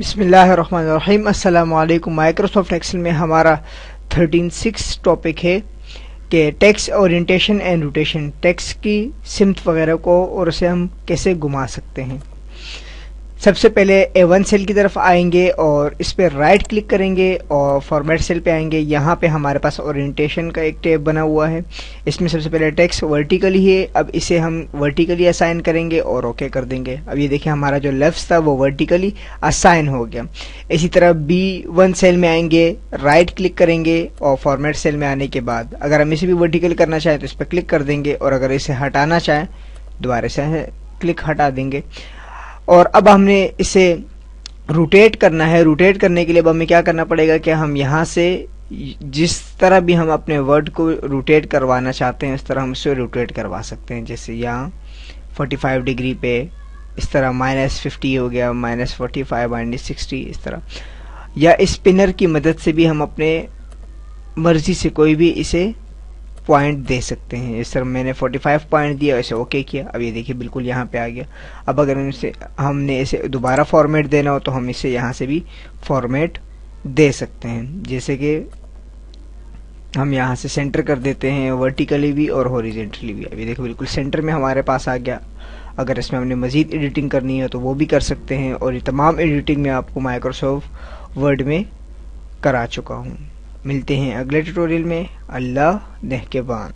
बिस्मिल्लाहिर्रहमानिर्रहीम। अस्सलाम वालेकुम। माइक्रोसॉफ्ट एक्सेल में हमारा 13.6 टॉपिक है कि text orientation and rotation, text की सिमत वगैरह को और उसे हम कैसे घुमा सकते हैं। सबसे पहले A1 सेल की तरफ आएंगे और इस पर राइट क्लिक करेंगे और फॉर्मेट सेल पे आएंगे। यहाँ पे हमारे पास ओरिएंटेशन का एक टैब बना हुआ है। इसमें सबसे पहले टेक्स्ट वर्टिकली है, अब इसे हम वर्टिकली असाइन करेंगे और ओके कर देंगे। अब ये देखिए हमारा जो लेफ्ट था वो वर्टिकली असाइन हो गया। इसी तरह B1 सेल में आएंगे, राइट क्लिक करेंगे और फॉर्मेट सेल में आने के बाद अगर हम इसे भी वर्टिकल करना चाहें तो इस पर क्लिक कर देंगे और अगर इसे हटाना चाहें दोबारा से क्लिक हटा देंगे। और अब हमने इसे रोटेट करना है। रोटेट करने के लिए अब हमें क्या करना पड़ेगा कि हम यहाँ से जिस तरह भी हम अपने वर्ड को रोटेट करवाना चाहते हैं इस तरह हम इसे रोटेट करवा सकते हैं। जैसे यहाँ 45 डिग्री पे, इस तरह -50 हो गया, -45, -60, इस तरह। या स्पिनर की मदद से भी हम अपने मर्जी से कोई भी इसे पॉइंट दे सकते हैं। इस तरह मैंने 45 पॉइंट दिया, इसे ओके किया। अब ये देखिए बिल्कुल यहाँ पे आ गया। अब अगर हमने इसे दोबारा फॉर्मेट देना हो तो हम इसे यहाँ से भी फॉर्मेट दे सकते हैं। जैसे कि हम यहाँ से सेंटर कर देते हैं वर्टिकली भी और हॉरिजॉन्टली भी। अभी देखो बिल्कुल सेंटर में हमारे पास आ गया। अगर इसमें हमने मज़ीद एडिटिंग करनी है तो वो भी कर सकते हैं और ये तमाम एडिटिंग मैं आपको माइक्रोसॉफ्ट वर्ड में करा चुका हूँ। मिलते हैं अगले ट्यूटोरियल में। अल्लाह नेहकेबान।